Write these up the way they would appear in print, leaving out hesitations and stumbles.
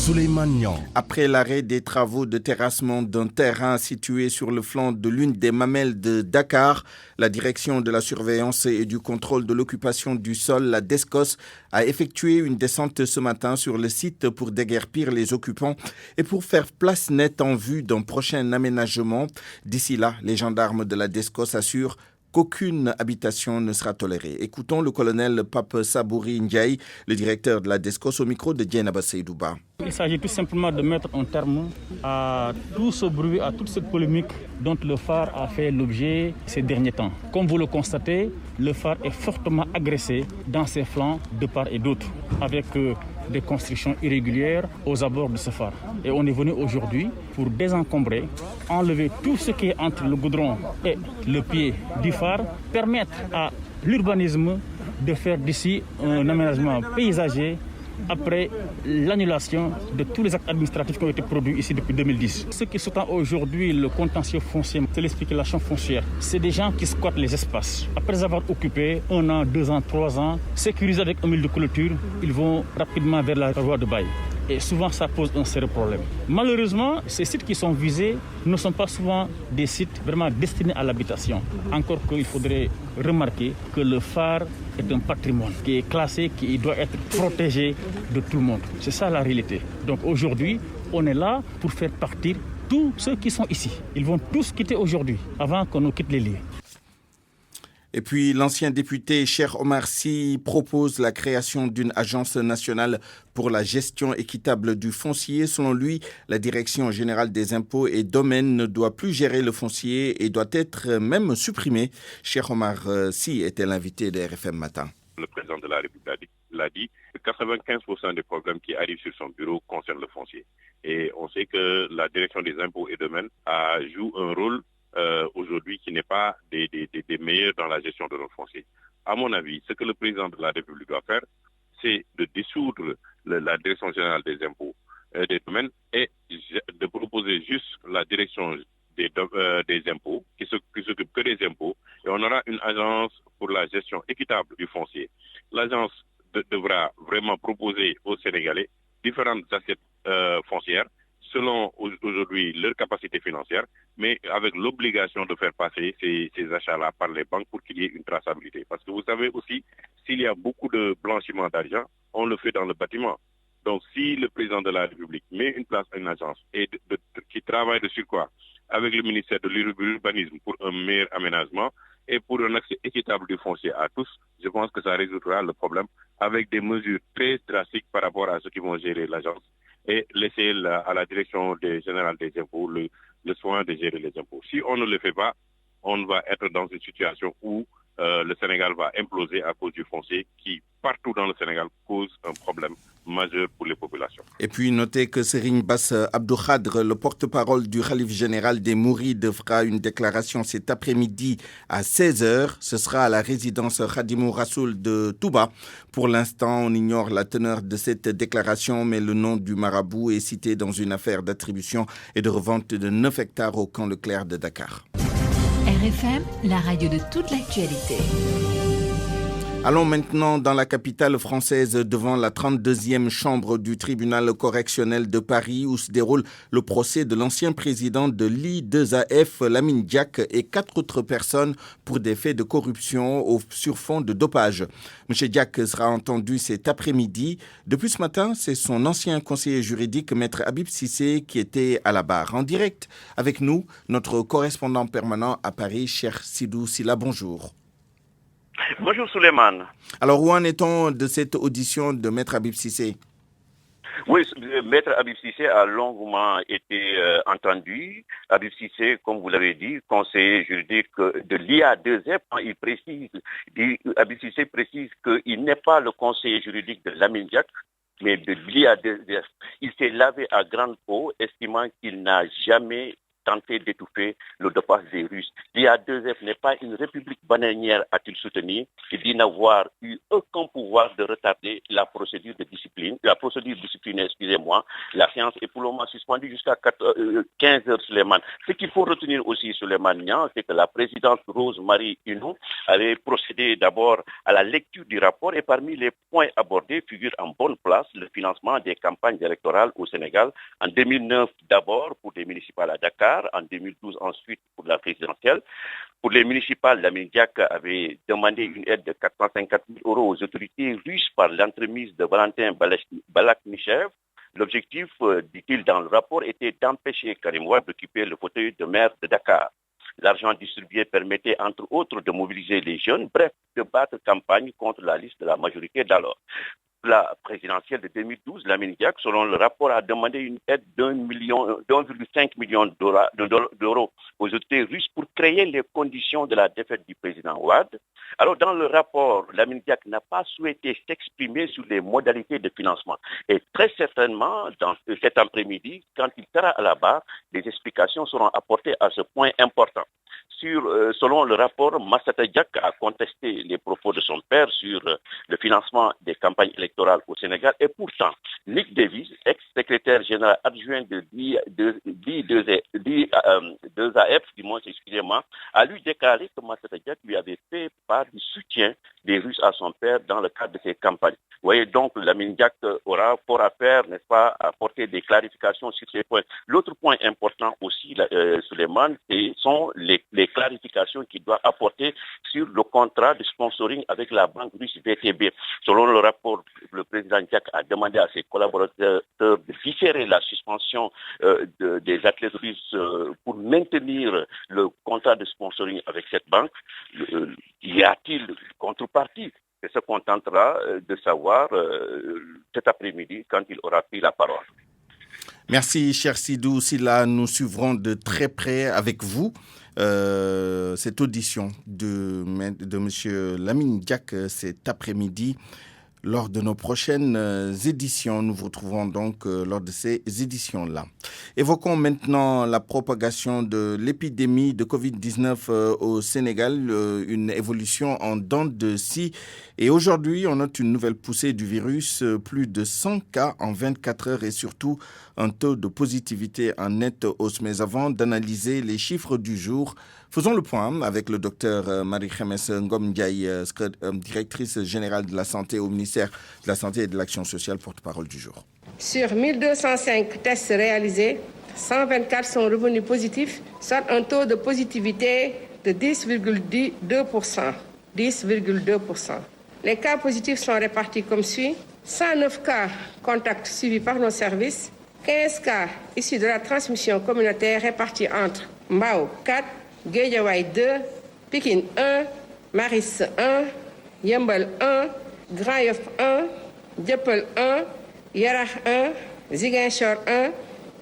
Souleymane Niang. Après l'arrêt des travaux de terrassement d'un terrain situé sur le flanc de l'une des mamelles de Dakar, la direction de la surveillance et du contrôle de l'occupation du sol, la DSCOS, a effectué une descente ce matin sur le site pour déguerpir les occupants et pour faire place nette en vue d'un prochain aménagement. D'ici là, les gendarmes de la DSCOS assurent qu'aucune habitation ne sera tolérée. Écoutons le colonel Pape Sabouri Ndiaye, le directeur de la DSCOS, au micro de Dieynaba Seydouba. Il s'agit tout simplement de mettre un terme à tout ce bruit, à toute cette polémique dont le phare a fait l'objet ces derniers temps. Comme vous le constatez, le phare est fortement agressé dans ses flancs de part et d'autre, avec des constructions irrégulières aux abords de ce phare. Et on est venu aujourd'hui pour désencombrer, enlever tout ce qui est entre le goudron et le pied du phare, permettre à l'urbanisme de faire d'ici un aménagement paysager après l'annulation de tous les actes administratifs qui ont été produits ici depuis 2010. Ce qui sous-tend aujourd'hui le contentieux foncier, c'est la spéculation foncière. C'est des gens qui squattent les espaces. Après avoir occupé 1 an, 2 ans, 3 ans, sécurisés avec un mur de clôture, ils vont rapidement vers la voie de bail. Et souvent, ça pose un sérieux problème. Malheureusement, ces sites qui sont visés ne sont pas souvent des sites vraiment destinés à l'habitation. Encore qu'il faudrait remarquer que le phare est un patrimoine qui est classé, qui doit être protégé de tout le monde. C'est ça la réalité. Donc aujourd'hui, on est là pour faire partir tous ceux qui sont ici. Ils vont tous quitter aujourd'hui, avant qu'on nous quitte les lieux. Et puis, l'ancien député Cheikh Omar Sy propose la création d'une agence nationale pour la gestion équitable du foncier. Selon lui, la Direction générale des impôts et domaines ne doit plus gérer le foncier et doit être même supprimée. Cheikh Omar Sy était l'invité de RFM Matin. Le président de la République l'a dit, 95% des problèmes qui arrivent sur son bureau concernent le foncier. Et on sait que la Direction des impôts et domaines joue un rôle aujourd'hui qui n'est pas des meilleurs dans la gestion de nos fonciers. À mon avis, ce que le président de la République doit faire, c'est de dissoudre la Direction générale des impôts et des domaines et de proposer juste la Direction des impôts qui s'occupe que des impôts, et on aura une agence pour la gestion équitable du foncier. L'agence devra vraiment proposer aux Sénégalais différentes assiettes foncières selon aujourd'hui leur capacité financière, mais avec l'obligation de faire passer ces achats-là par les banques pour qu'il y ait une traçabilité. Parce que vous savez aussi, s'il y a beaucoup de blanchiment d'argent, on le fait dans le bâtiment. Donc si le président de la République met une place à une agence et qui travaille dessus avec le ministère de l'urbanisme pour un meilleur aménagement et pour un accès équitable du foncier à tous, je pense que ça résoudra le problème avec des mesures très drastiques par rapport à ceux qui vont gérer l'agence et laisser à la Direction générale des impôts le soin de gérer les impôts. Si on ne le fait pas, on va être dans une situation où le Sénégal va imploser à cause du foncier qui, partout dans le Sénégal, cause un problème majeur pour les populations. Et puis, notez que Serigne Bass Abdou Khadre, le porte-parole du Khalife général des Mourides, fera une déclaration cet après-midi à 16h. Ce sera à la résidence Khadimou Rassoul de Touba. Pour l'instant, on ignore la teneur de cette déclaration, mais le nom du marabout est cité dans une affaire d'attribution et de revente de 9 hectares au camp Leclerc de Dakar. RFM, la radio de toute l'actualité. Allons maintenant dans la capitale française devant la 32e chambre du tribunal correctionnel de Paris où se déroule le procès de l'ancien président de l'I2AF, Lamine Diack, et 4 autres personnes pour des faits de corruption sur fond de dopage. M. Diack sera entendu cet après-midi. Depuis ce matin, c'est son ancien conseiller juridique, Maître Habib Cissé, qui était à la barre. En direct avec nous, notre correspondant permanent à Paris, Cheikh Sidou Silla. Bonjour. Bonjour Souleymane. Alors, où en est-on de cette audition de Maître Habib Cissé? Oui, Maître Habib Cissé a longuement été entendu. Habib Cissé, comme vous l'avez dit, conseiller juridique de l'IA2F, Habib Cissé précise qu'il n'est pas le conseiller juridique de Lamine Diack, mais de l'IA2F. Il s'est lavé à grande eau, estimant qu'il n'a jamais tenté d'étouffer le dopage des Russes. L'IA2F n'est pas une république bananière, a-t-il soutenu. Il dit n'avoir eu aucun pouvoir de retarder la procédure de discipline, la procédure disciplinaire, la séance est pour le moment suspendue jusqu'à 15 heures, Souleymane. Ce qu'il faut retenir aussi, Souleymane Niang, c'est que la présidente Rose-Marie Hunou avait procédé d'abord à la lecture du rapport et parmi les points abordés figure en bonne place le financement des campagnes électorales au Sénégal. En 2009 d'abord pour les municipales à Dakar, en 2012 ensuite pour la présidentielle. Pour les municipales, Lamine Diack avait demandé une aide de 450 000 € aux autorités russes par l'entremise de Valentin Balaknichev. L'objectif, dit-il dans le rapport, était d'empêcher Karim Wade d'occuper le fauteuil de maire de Dakar. L'argent distribué permettait entre autres de mobiliser les jeunes, bref, de battre campagne contre la liste de la majorité d'alors. La présidentielle de 2012, Lamine Diack, selon le rapport, a demandé une aide d'1,5 million d'euros aux autorités russes pour créer les conditions de la défaite du président Wade. Alors, dans le rapport, Lamine Diack n'a pas souhaité s'exprimer sur les modalités de financement. Et très certainement, dans cet après-midi, quand il sera à la barre, des explications seront apportées à ce point important. Selon le rapport, Massata Diack a contesté les propos de son père sur le financement des campagnes électorales au Sénégal. Et pourtant, Nick Davis, ex-secrétaire général adjoint de l'I2AF, a lui déclaré que Massata Diack lui avait fait part du soutien des Russes à son père dans le cadre de ses campagnes. Vous voyez donc, Lamine Diack aura fort à faire, n'est-ce pas, à apporter des clarifications sur ces points. L'autre point important aussi, Souleymane, sont les clarifications qu'il doit apporter sur le contrat de sponsoring avec la banque russe VTB. Selon le rapport, le président Diack a demandé à ses collaborateurs de différer la suspension des athlètes russes pour maintenir le contrat de sponsoring avec cette banque. Y a-t-il une contrepartie? C'est ce qu'on tentera de savoir cet après-midi quand il aura pris la parole. Merci, cher Sidou Silla. Nous suivrons de très près avec vous cette audition de M. Lamine Diack cet après-midi. Lors de nos prochaines éditions, nous vous retrouverons donc lors de ces éditions-là. Évoquons maintenant la propagation de l'épidémie de Covid-19 au Sénégal, une évolution en dents de scie. Et aujourd'hui, on note une nouvelle poussée du virus, plus de 100 cas en 24 heures et surtout un taux de positivité en nette hausse. Mais avant d'analyser les chiffres du jour, faisons le point avec le docteur Marie-Khémesse Ngom Ndiaye, directrice générale de la santé au ministère de la Santé et de l'Action sociale, porte-parole du jour. Sur 1205 tests réalisés, 124 sont revenus positifs, soit un taux de positivité de 10,2%. 10,2%. Les cas positifs sont répartis comme suit. 109 cas contacts suivis par nos services, 15 cas issus de la transmission communautaire répartis entre Mbao 4, Guédiawaye 2, Pikine 1, Maris 1, Yeumbeul 1, Grand Yoff 1, Dieuppeul 1, Yarax 1, Ziguinchor 1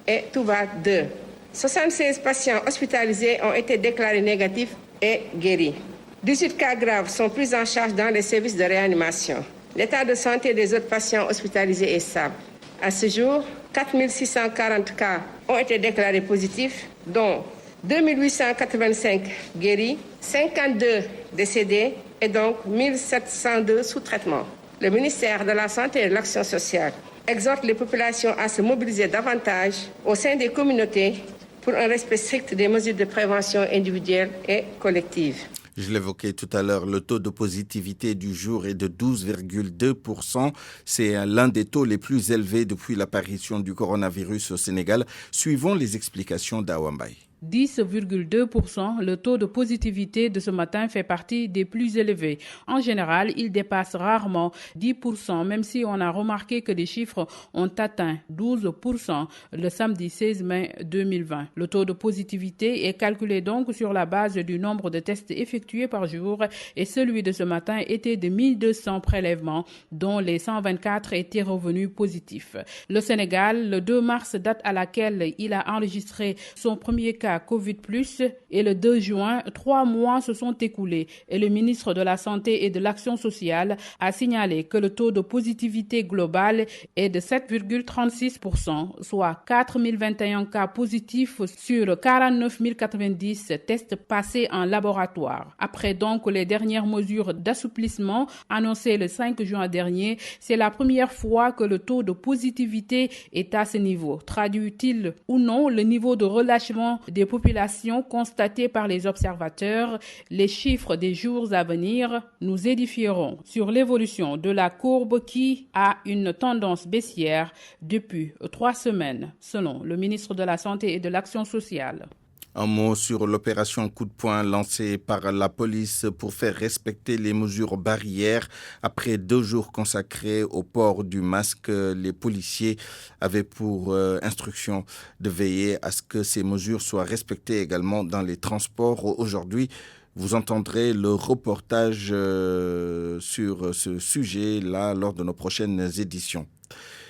et Touba 2. 76 patients hospitalisés ont été déclarés négatifs et guéris. 18 cas graves sont pris en charge dans les services de réanimation. L'état de santé des autres patients hospitalisés est stable. À ce jour, 4640 cas ont été déclarés positifs, dont 2885 guéris, 52 décédés et donc 1702 sous traitement. Le ministère de la Santé et de l'Action sociale exhorte les populations à se mobiliser davantage au sein des communautés pour un respect strict des mesures de prévention individuelle et collective. Je l'évoquais tout à l'heure, le taux de positivité du jour est de 12,2%. C'est l'un des taux les plus élevés depuis l'apparition du coronavirus au Sénégal. Suivons les explications d'Awambaye. 10,2%, le taux de positivité de ce matin fait partie des plus élevés. En général, il dépasse rarement 10%, même si on a remarqué que les chiffres ont atteint 12% le samedi 16 mai 2020. Le taux de positivité est calculé donc sur la base du nombre de tests effectués par jour et celui de ce matin était de 1200 prélèvements, dont les 124 étaient revenus positifs. Le Sénégal, le 2 mars, date à laquelle il a enregistré son premier cas à Covid+, et le 2 juin, 3 mois se sont écoulés et le ministre de la Santé et de l'Action sociale a signalé que le taux de positivité global est de 7,36%, soit 4 021 cas positifs sur 49 090 tests passés en laboratoire. Après donc les dernières mesures d'assouplissement annoncées le 5 juin dernier, c'est la première fois que le taux de positivité est à ce niveau. Traduit-il ou non le niveau de relâchement des populations constaté par les observateurs? Les chiffres des jours à venir nous édifieront sur l'évolution de la courbe qui a une tendance baissière depuis 3 semaines, selon le ministre de la Santé et de l'Action sociale. Un mot sur l'opération coup de poing lancée par la police pour faire respecter les mesures barrières. Après 2 jours consacrés au port du masque, les policiers avaient pour instruction de veiller à ce que ces mesures soient respectées également dans les transports. Aujourd'hui, vous entendrez le reportage sur ce sujet-là lors de nos prochaines éditions.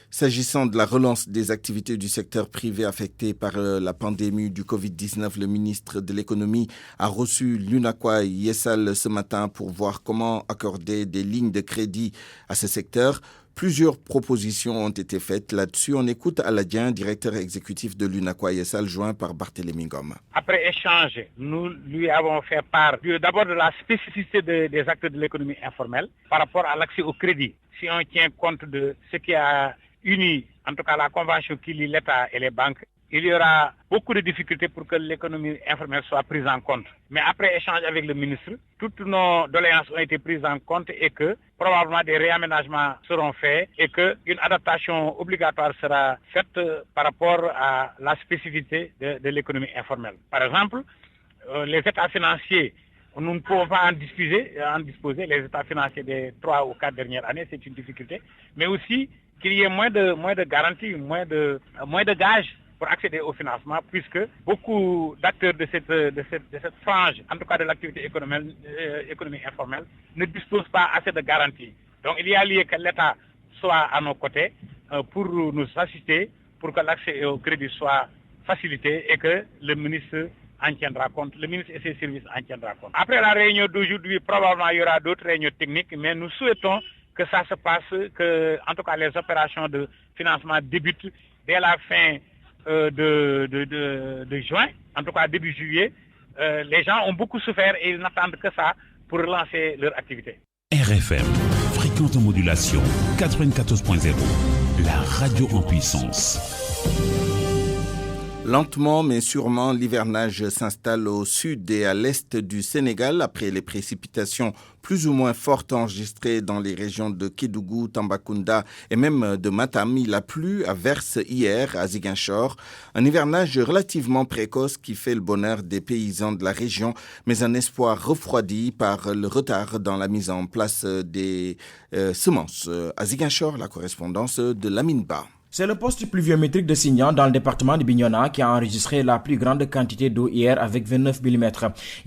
S'agissant de la relance des activités du secteur privé affecté par la pandémie du Covid-19, le ministre de l'économie a reçu l'UNACOIS Yessal ce matin pour voir comment accorder des lignes de crédit à ce secteur. Plusieurs propositions ont été faites là-dessus. On écoute Aladien, directeur exécutif de l'UNACOIS Yessal, joint par Barthélémy Ngom. Après échange, nous lui avons fait part d'abord de la spécificité des acteurs de l'économie informelle par rapport à l'accès au crédit. Si on tient compte de ce qui a uni, en tout cas la convention qui lie l'État et les banques, il y aura beaucoup de difficultés pour que l'économie informelle soit prise en compte. Mais après échange avec le ministre, toutes nos doléances ont été prises en compte et que probablement des réaménagements seront faits et qu'une adaptation obligatoire sera faite par rapport à la spécificité de l'économie informelle. Par exemple, les états financiers, nous ne pouvons pas en disposer, les états financiers des 3 ou 4 dernières années, c'est une difficulté, mais aussi qu'il y ait moins de garanties, moins de gages pour accéder au financement, puisque beaucoup d'acteurs de cette frange, en tout cas de l'activité économique informelle, ne disposent pas assez de garanties. Donc il y a lieu que l'État soit à nos côtés pour nous assister, pour que l'accès au crédit soit facilité et que le ministre en tiendra compte, le ministre et ses services en tiendra compte. Après la réunion d'aujourd'hui, probablement il y aura d'autres réunions techniques, mais nous souhaitons que ça se passe, que en tout cas les opérations de financement débutent dès la fin de juin, en tout cas début juillet. Les gens ont beaucoup souffert et ils n'attendent que ça pour relancer leur activité. RFM, fréquente modulation 94.0, la radio en puissance. Lentement mais sûrement, l'hivernage s'installe au sud et à l'est du Sénégal après les précipitations plus ou moins fortes enregistrées dans les régions de Kédougou, Tambacounda et même de Matam. Il a plu à verse hier à Ziguinchor. Un hivernage relativement précoce qui fait le bonheur des paysans de la région, mais un espoir refroidi par le retard dans la mise en place des semences. À Ziguinchor, la correspondance de Lamine Ba. C'est le poste pluviométrique de Signan dans le département de Bignona qui a enregistré la plus grande quantité d'eau hier avec 29 mm.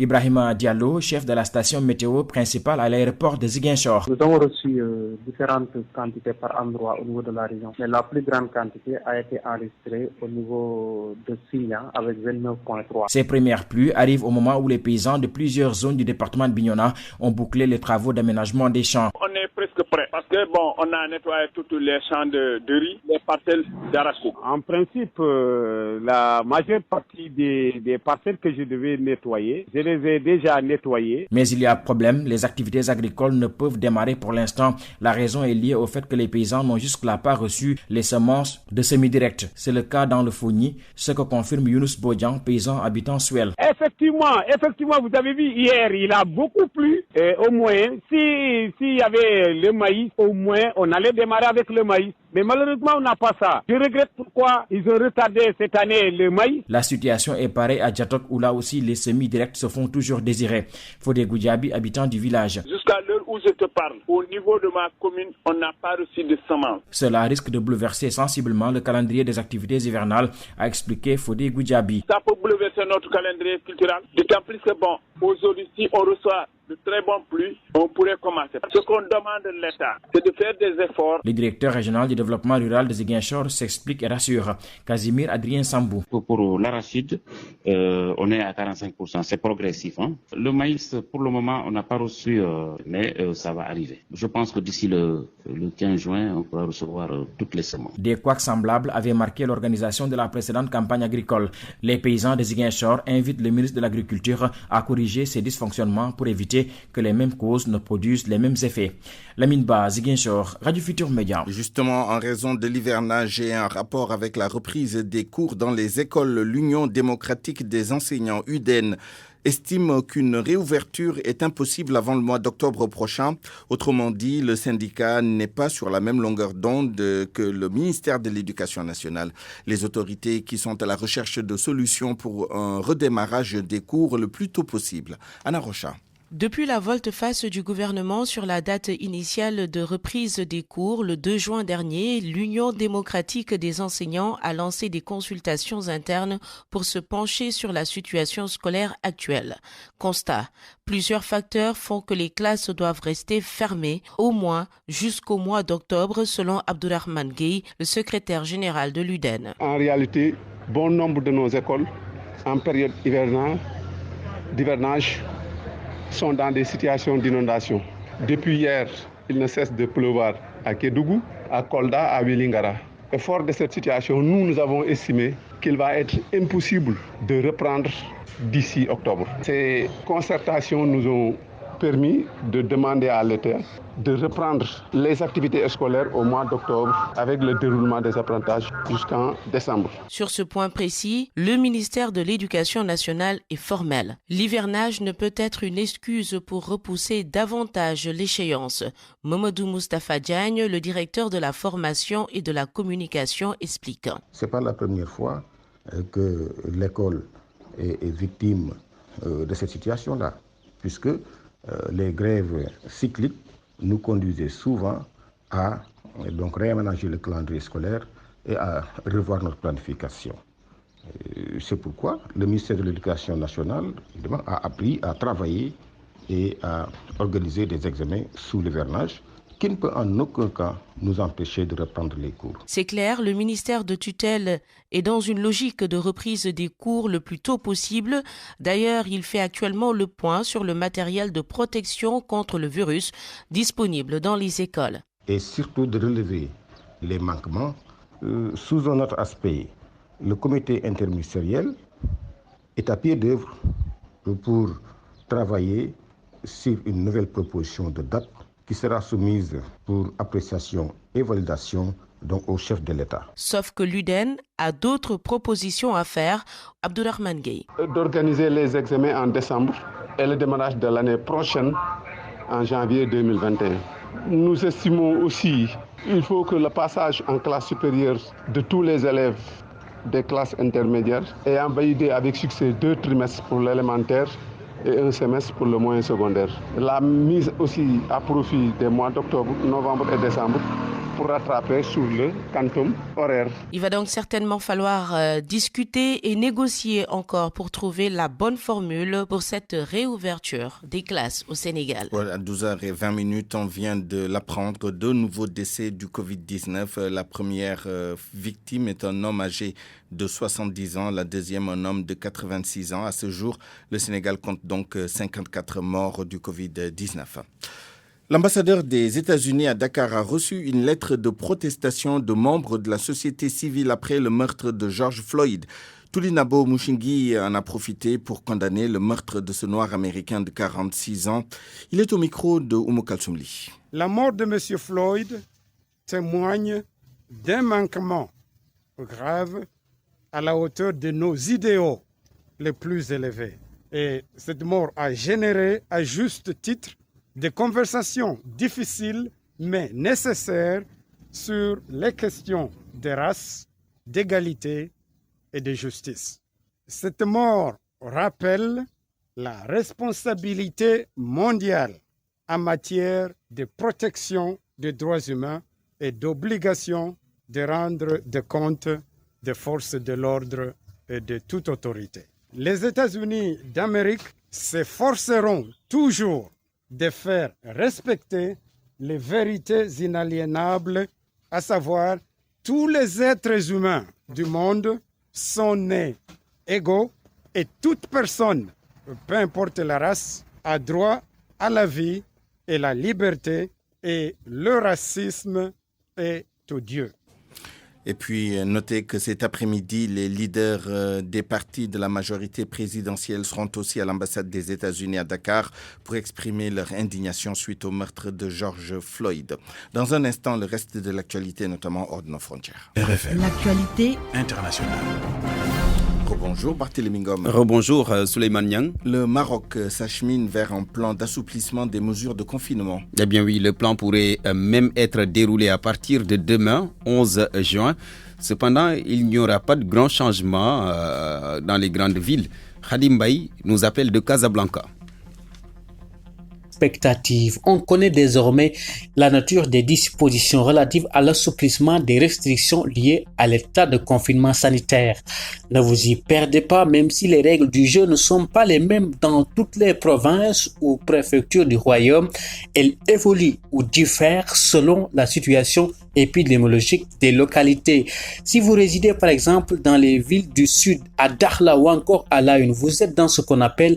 Ibrahima Diallo, chef de la station météo principale à l'aéroport de Ziguinchor. Nous avons reçu différentes quantités par endroit au niveau de la région. Mais la plus grande quantité a été enregistrée au niveau de Signan avec 29,3. Ces premières pluies arrivent au moment où les paysans de plusieurs zones du département de Bignona ont bouclé les travaux d'aménagement des champs. On est presque prêt parce que on a nettoyé tous les champs de riz, les parcelles d'arachide. En principe, la majeure partie des parcelles que je devais nettoyer, je les ai déjà nettoyées. Mais il y a problème, les activités agricoles ne peuvent démarrer pour l'instant. La raison est liée au fait que les paysans n'ont jusque-là pas reçu les semences de semi-direct. C'est le cas dans le Fogny, ce que confirme Younous Bodian, paysan habitant Suel. Effectivement, vous avez vu hier, il a beaucoup plu. Au moins, s'il y avait le maïs, au moins, on allait démarrer avec le maïs. Mais malheureusement, on n'a pas ça. Je regrette pourquoi ils ont retardé cette année le maïs. La situation est pareille à Djatok où là aussi les semis-directs se font toujours désirer. Fodé Goudjabi, habitant du village. Jusqu'à l'heure où je te parle, au niveau de ma commune, on n'a pas reçu de semences. Cela risque de bouleverser sensiblement le calendrier des activités hivernales, a expliqué Fodé Goudjabi. Ça peut bouleverser notre calendrier culturel. D'autant plus que aujourd'hui, si on reçoit de très bonnes pluies, on pourrait commencer. Ce qu'on demande de l'État, c'est de faire des efforts. Le directeur régional du développement rural de Ziguinchor s'explique et rassure. Casimir Adrien Sambou. Pour l'arachide, on est à 45%, c'est progressif. Le maïs, pour le moment, on n'a pas reçu, mais ça va arriver. Je pense que d'ici le 15 juin, on pourra recevoir toutes les semences. Des couacs semblables avaient marqué l'organisation de la précédente campagne agricole. Les paysans de Ziguinchor invitent le ministre de l'Agriculture à corriger ces dysfonctionnements pour éviter que les mêmes causes ne produisent les mêmes effets. Lamine Ba, Ziguinchor, Radio Futur Média. Justement, en raison de l'hivernage et en rapport avec la reprise des cours dans les écoles, l'Union démocratique des enseignants, UDEN, estime qu'une réouverture est impossible avant le mois d'octobre prochain. Autrement dit, le syndicat n'est pas sur la même longueur d'onde que le ministère de l'Éducation nationale. Les autorités qui sont à la recherche de solutions pour un redémarrage des cours le plus tôt possible. Anna Rocha. Depuis la volte-face du gouvernement sur la date initiale de reprise des cours, le 2 juin dernier, l'Union démocratique des enseignants a lancé des consultations internes pour se pencher sur la situation scolaire actuelle. Constat: plusieurs facteurs font que les classes doivent rester fermées, au moins jusqu'au mois d'octobre, selon Abdourahmane Gueye, le secrétaire général de l'UDEN. En réalité, bon nombre de nos écoles, en période d'hivernage, sont dans des situations d'inondation. Depuis hier, il ne cesse de pleuvoir à Kédougou, à Kolda, à Vélingara. Et fort de cette situation, nous avons estimé qu'il va être impossible de reprendre d'ici octobre. Ces concertations nous ont permis de demander à l'État de reprendre les activités scolaires au mois d'octobre avec le déroulement des apprentissages jusqu'en décembre. Sur ce point précis, le ministère de l'Éducation nationale est formel. L'hivernage ne peut être une excuse pour repousser davantage l'échéance. Mamadou Moustapha Diagne, le directeur de la formation et de la communication, explique. Ce n'est pas la première fois que l'école est victime de cette situation-là, puisque les grèves cycliques nous conduisaient souvent à réaménager le calendrier scolaire et à revoir notre planification. C'est pourquoi le ministère de l'Éducation nationale a appris à travailler et à organiser des examens sous l'hivernage, qui ne peut en aucun cas nous empêcher de reprendre les cours. C'est clair, le ministère de tutelle est dans une logique de reprise des cours le plus tôt possible. D'ailleurs, il fait actuellement le point sur le matériel de protection contre le virus disponible dans les écoles. Et surtout de relever les manquements. Sous un autre aspect, le comité interministériel est à pied d'œuvre pour travailler sur une nouvelle proposition de date qui sera soumise pour appréciation et validation au chef de l'État. Sauf que l'UDEN a d'autres propositions à faire. Abdourahmane Gueye. D'organiser les examens en décembre et le démarrage de l'année prochaine en janvier 2021. Nous estimons aussi qu'il faut que le passage en classe supérieure de tous les élèves des classes intermédiaires ayant validé avec succès 2 trimestres pour l'élémentaire et 1 semestre pour le moyen secondaire. La mise aussi à profit des mois d'octobre, novembre et décembre pour rattraper sur le quantum horaire. Il va donc certainement falloir discuter et négocier encore pour trouver la bonne formule pour cette réouverture des classes au Sénégal. Voilà, à 12h20, on vient de l'apprendre. 2 nouveaux décès du Covid-19. La première victime est un homme âgé de 70 ans, la deuxième un homme de 86 ans. À ce jour, le Sénégal compte donc 54 morts du Covid-19. L'ambassadeur des États-Unis à Dakar a reçu une lettre de protestation de membres de la société civile après le meurtre de George Floyd. Tulinabo Mushingi en a profité pour condamner le meurtre de ce noir américain de 46 ans. Il est au micro de Oumou Kalsoumli. La mort de M. Floyd témoigne d'un manquement grave à la hauteur de nos idéaux les plus élevés. Et cette mort a généré, à juste titre, des conversations difficiles mais nécessaires sur les questions de race, d'égalité et de justice. Cette mort rappelle la responsabilité mondiale en matière de protection des droits humains et d'obligation de rendre des comptes des forces de l'ordre et de toute autorité. Les États-Unis d'Amérique s'efforceront toujours de faire respecter les vérités inaliénables, à savoir tous les êtres humains du monde sont nés égaux et toute personne, peu importe la race, a droit à la vie et la liberté, et le racisme est odieux. Et puis, notez que cet après-midi, les leaders des partis de la majorité présidentielle seront aussi à l'ambassade des États-Unis à Dakar pour exprimer leur indignation suite au meurtre de George Floyd. Dans un instant, le reste de l'actualité, notamment hors de nos frontières. RFM. L'actualité internationale. Rebonjour Barthélémy Ngom. Rebonjour Souleymane Niang. Le Maroc s'achemine vers un plan d'assouplissement des mesures de confinement. Eh bien oui, le plan pourrait même être déroulé à partir de demain, 11 juin. Cependant, il n'y aura pas de grands changements dans les grandes villes. Khadim Baye nous appelle de Casablanca. Expectative. On connaît désormais la nature des dispositions relatives à l'assouplissement des restrictions liées à l'état de confinement sanitaire. Ne vous y perdez pas, même si les règles du jeu ne sont pas les mêmes dans toutes les provinces ou préfectures du royaume, elles évoluent ou diffèrent selon la situation épidémiologique des localités. Si vous résidez par exemple dans les villes du sud, à Dakhla ou encore à La Une, vous êtes dans ce qu'on appelle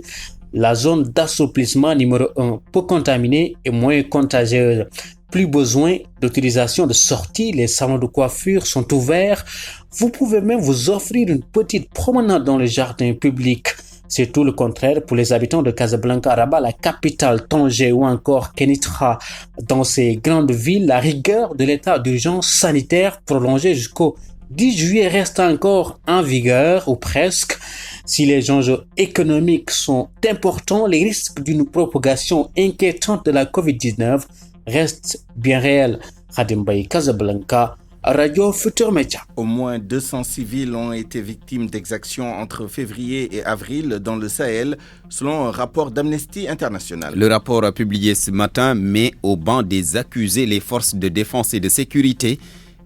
la zone d'assouplissement numéro 1, peu contaminée et moins contagieuse. Plus besoin d'utilisation de sorties, les salons de coiffure sont ouverts. Vous pouvez même vous offrir une petite promenade dans le jardin public. C'est tout le contraire pour les habitants de Casablanca, Rabat, la capitale, Tanger ou encore Kenitra. Dans ces grandes villes, la rigueur de l'état d'urgence sanitaire prolongé jusqu'au 10 juillet reste encore en vigueur, ou presque. Si les enjeux économiques sont importants, les risques d'une propagation inquiétante de la COVID-19 restent bien réels. Khadim Baye, Casablanca, Radio Futur Média. Au moins 200 civils ont été victimes d'exactions entre février et avril dans le Sahel, selon un rapport d'Amnesty International. Le rapport publié ce matin met au banc des accusés les forces de défense et de sécurité.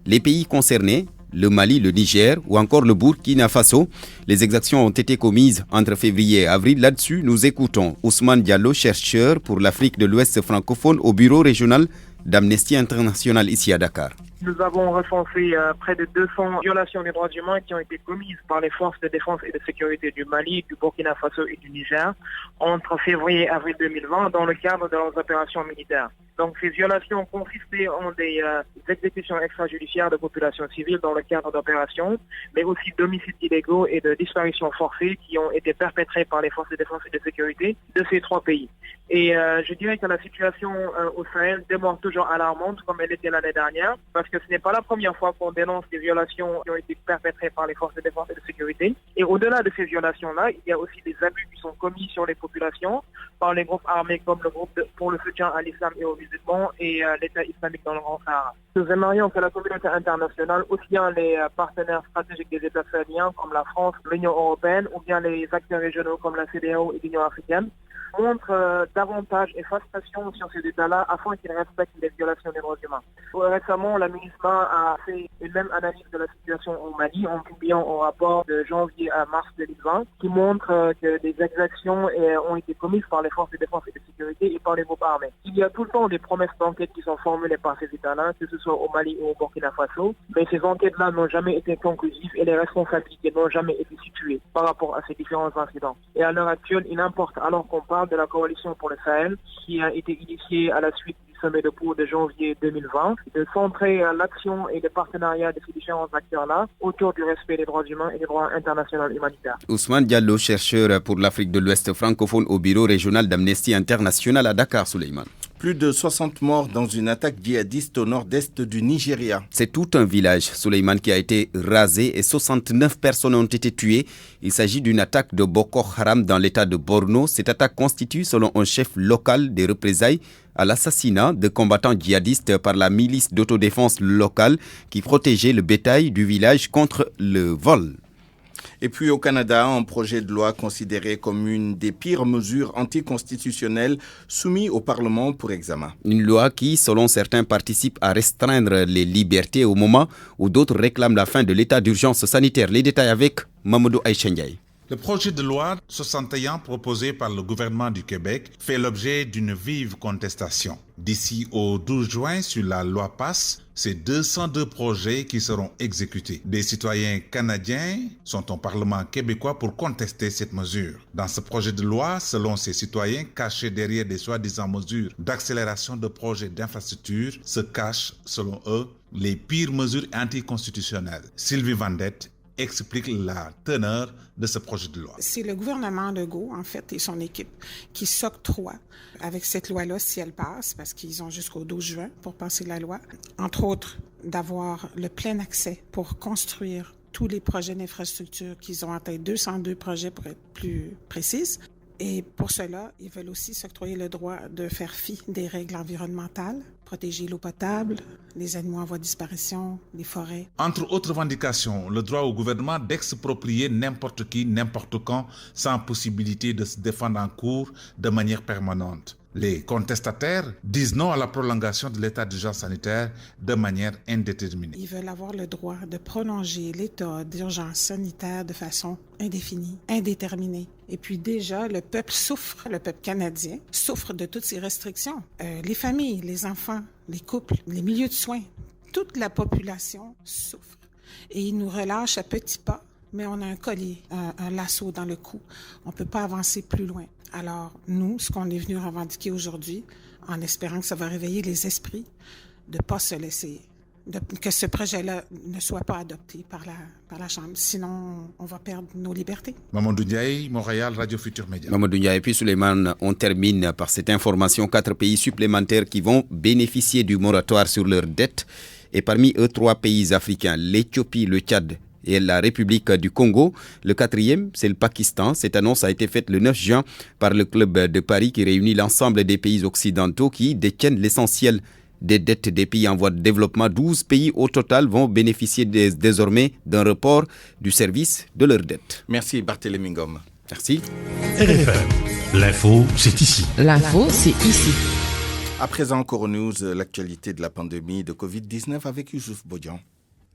Les pays concernés, le Mali, le Niger ou encore le Burkina Faso. Les exactions ont été commises entre février et avril. Là-dessus, nous écoutons Ousmane Diallo, chercheur pour l'Afrique de l'Ouest francophone au bureau régional d'Amnesty International ici à Dakar. Nous avons recensé près de 200 violations des droits humains qui ont été commises par les forces de défense et de sécurité du Mali, du Burkina Faso et du Niger entre février et avril 2020 dans le cadre de leurs opérations militaires. Donc ces violations consistaient en des exécutions extrajudiciaires de populations civiles dans le cadre d'opérations, mais aussi d'homicides illégaux et de disparitions forcées qui ont été perpétrées par les forces de défense et de sécurité de ces trois pays. Et je dirais que la situation au Sahel demeure toujours alarmante comme elle était l'année dernière, parce que ce n'est pas la première fois qu'on dénonce des violations qui ont été perpétrées par les forces de défense et de sécurité. Et au-delà de ces violations-là, il y a aussi des abus qui sont commis sur les populations par les groupes armés comme le groupe pour le soutien à l'islam et aux musulmans et l'État islamique dans le Grand Sahara. Nous aimerions que la communauté internationale, aussi bien les partenaires stratégiques des États sahéliens comme la France, l'Union européenne, ou bien les acteurs régionaux comme la CEDEAO et l'Union africaine, montre davantage et fasse pression sur ces États-là afin qu'ils respectent les violations des droits humains. Récemment, la MINUSMA a fait une même analyse de la situation au Mali en publiant un rapport de janvier à mars 2020 qui montre que des exactions ont été commises par les forces de défense et de sécurité et par les groupes armés. Il y a tout le temps des promesses d'enquête qui sont formulées par ces États-là, que ce soit au Mali ou au Burkina Faso, mais ces enquêtes-là n'ont jamais été conclusives et les responsabilités n'ont jamais été situées par rapport à ces différents incidents. Et à l'heure actuelle, il importe alors qu'on parle de la coalition pour le Sahel qui a été initiée à la suite du sommet de Pau de janvier 2020, de centrer l'action et le partenariat de ces différents acteurs-là autour du respect des droits humains et des droits internationaux humanitaires. Ousmane Diallo, chercheur pour l'Afrique de l'Ouest francophone au bureau régional d'Amnesty International à Dakar, Souleymane. Plus de 60 morts dans une attaque djihadiste au nord-est du Nigeria. C'est tout un village, Souleymane, qui a été rasé et 69 personnes ont été tuées. Il s'agit d'une attaque de Boko Haram dans l'état de Borno. Cette attaque constitue, selon un chef local, des représailles à l'assassinat de combattants djihadistes par la milice d'autodéfense locale qui protégeait le bétail du village contre le vol. Et puis au Canada, un projet de loi considéré comme une des pires mesures anticonstitutionnelles soumis au Parlement pour examen. Une loi qui, selon certains, participe à restreindre les libertés au moment où d'autres réclament la fin de l'état d'urgence sanitaire. Les détails avec Mamadou Aïchendiaï. Le projet de loi 61 proposé par le gouvernement du Québec fait l'objet d'une vive contestation. D'ici au 12 juin, sur la loi PASS, c'est 202 projets qui seront exécutés. Des citoyens canadiens sont au Parlement québécois pour contester cette mesure. Dans ce projet de loi, selon ces citoyens cachés derrière des soi-disant mesures d'accélération de projets d'infrastructure, se cachent, selon eux, les pires mesures anticonstitutionnelles. Sylvie Vandette explique la teneur de ce projet de loi. C'est le gouvernement Legault, en fait, et son équipe qui s'octroient avec cette loi-là, si elle passe, parce qu'ils ont jusqu'au 12 juin pour passer la loi, entre autres, d'avoir le plein accès pour construire tous les projets d'infrastructure qu'ils ont atteint, 202 projets pour être plus précise. Et pour cela, ils veulent aussi s'octroyer le droit de faire fi des règles environnementales, protéger l'eau potable, les animaux en voie de disparition, les forêts. Entre autres revendications, le droit au gouvernement d'exproprier n'importe qui, n'importe quand, sans possibilité de se défendre en cours de manière permanente. Les contestataires disent non à la prolongation de l'état d'urgence sanitaire de manière indéterminée. Ils veulent avoir le droit de prolonger l'état d'urgence sanitaire de façon indéfinie, indéterminée. Et puis déjà, le peuple souffre, le peuple canadien souffre de toutes ces restrictions. Les familles, les enfants, les couples, les milieux de soins, toute la population souffre. Et ils nous relâchent à petits pas, mais on a un collier, un lasso dans le cou. On ne peut pas avancer plus loin. Alors, nous, ce qu'on est venu revendiquer aujourd'hui, en espérant que ça va réveiller les esprits, de ne pas se laisser, que ce projet-là ne soit pas adopté par la Chambre. Sinon, on va perdre nos libertés. Mamadou Ndiaye, Montréal, Radio Futur Média. Mamadou Ndiaye, et puis Souleymane, on termine par cette information. 4 pays supplémentaires qui vont bénéficier du moratoire sur leurs dettes. Et parmi eux, 3 pays africains, l'Éthiopie, le Tchad et la République du Congo. Le 4e, c'est le Pakistan. Cette annonce a été faite le 9 juin par le Club de Paris qui réunit l'ensemble des pays occidentaux qui détiennent l'essentiel des dettes des pays en voie de développement. 12 pays au total vont bénéficier désormais d'un report du service de leurs dettes. Merci Barthélémy Ngom. Merci. RFM, l'info, c'est ici. L'info, c'est ici. À présent, Coronews, l'actualité de la pandémie de Covid-19 avec Youssouf Bodian.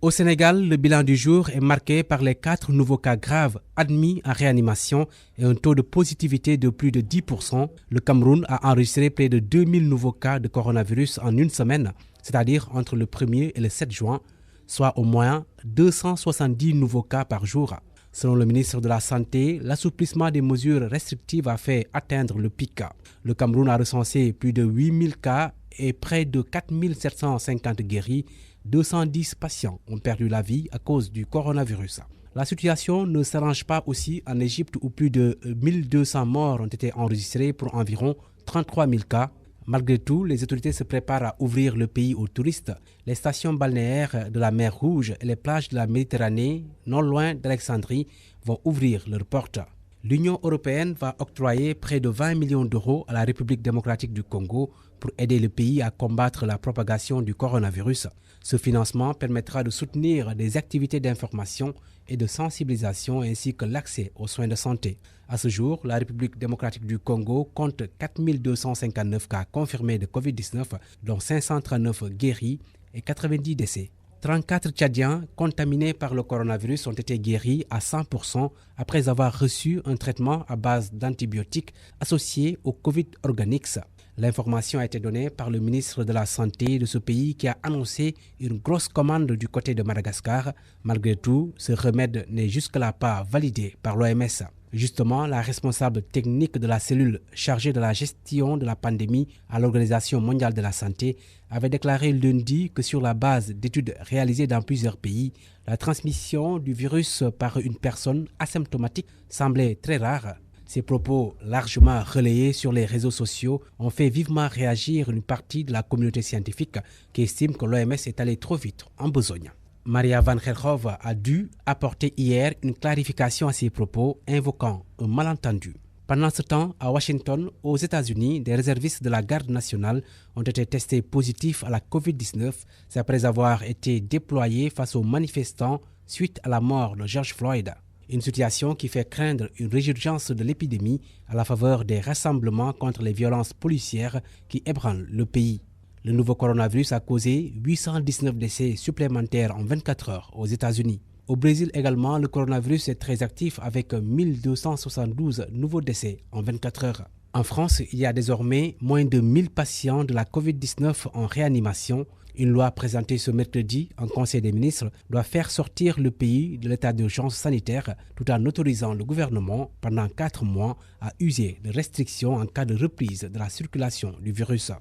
Au Sénégal, le bilan du jour est marqué par les 4 nouveaux cas graves admis en réanimation et un taux de positivité de plus de 10%. Le Cameroun a enregistré près de 2000 nouveaux cas de coronavirus en une semaine, c'est-à-dire entre le 1er et le 7 juin, soit au moins 270 nouveaux cas par jour. Selon le ministre de la Santé, l'assouplissement des mesures restrictives a fait atteindre le pic. Le Cameroun a recensé plus de 8000 cas et près de 4750 guéris. 210 patients ont perdu la vie à cause du coronavirus. La situation ne s'arrange pas aussi en Égypte où plus de 1200 morts ont été enregistrés pour environ 33 000 cas. Malgré tout, les autorités se préparent à ouvrir le pays aux touristes. Les stations balnéaires de la mer Rouge et les plages de la Méditerranée, non loin d'Alexandrie, vont ouvrir leurs portes. L'Union européenne va octroyer près de 20 millions d'euros à la République démocratique du Congo pour aider le pays à combattre la propagation du coronavirus. Ce financement permettra de soutenir des activités d'information et de sensibilisation ainsi que l'accès aux soins de santé. À ce jour, la République démocratique du Congo compte 4 259 cas confirmés de Covid-19, dont 539 guéris et 90 décès. 34 Tchadiens contaminés par le coronavirus ont été guéris à 100% après avoir reçu un traitement à base d'antibiotiques associé au Covid Organics. L'information a été donnée par le ministre de la Santé de ce pays qui a annoncé une grosse commande du côté de Madagascar. Malgré tout, ce remède n'est jusque-là pas validé par l'OMS. Justement, la responsable technique de la cellule chargée de la gestion de la pandémie à l'Organisation mondiale de la santé avait déclaré lundi que sur la base d'études réalisées dans plusieurs pays, la transmission du virus par une personne asymptomatique semblait très rare. Ces propos, largement relayés sur les réseaux sociaux, ont fait vivement réagir une partie de la communauté scientifique qui estime que l'OMS est allée trop vite en besogne. Maria Van Kerkhove a dû apporter hier une clarification à ses propos, invoquant un malentendu. Pendant ce temps, à Washington, aux États-Unis, des réservistes de la Garde nationale ont été testés positifs à la COVID-19, c'est après avoir été déployés face aux manifestants suite à la mort de George Floyd. Une situation qui fait craindre une résurgence de l'épidémie à la faveur des rassemblements contre les violences policières qui ébranlent le pays. Le nouveau coronavirus a causé 819 décès supplémentaires en 24 heures aux États-Unis. Au Brésil également, le coronavirus est très actif avec 1272 nouveaux décès en 24 heures. En France, il y a désormais moins de 1000 patients de la Covid-19 en réanimation. Une loi présentée ce mercredi en Conseil des ministres doit faire sortir le pays de l'état d'urgence sanitaire tout en autorisant le gouvernement pendant 4 mois à user de restrictions en cas de reprise de la circulation du virus.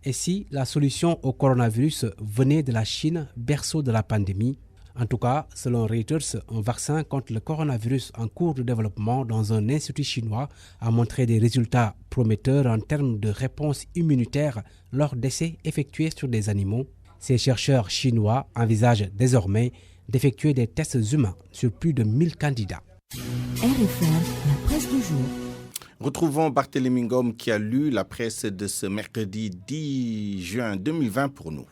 Et si la solution au coronavirus venait de la Chine, berceau de la pandémie? En tout cas, selon Reuters, un vaccin contre le coronavirus en cours de développement dans un institut chinois a montré des résultats prometteurs en termes de réponse immunitaire lors d'essais effectués sur des animaux. Ces chercheurs chinois envisagent désormais d'effectuer des tests humains sur plus de 1000 candidats. RFM, la presse du jour. Retrouvons Barthélémy Ngom qui a lu la presse de ce mercredi 10 juin 2020 pour nous.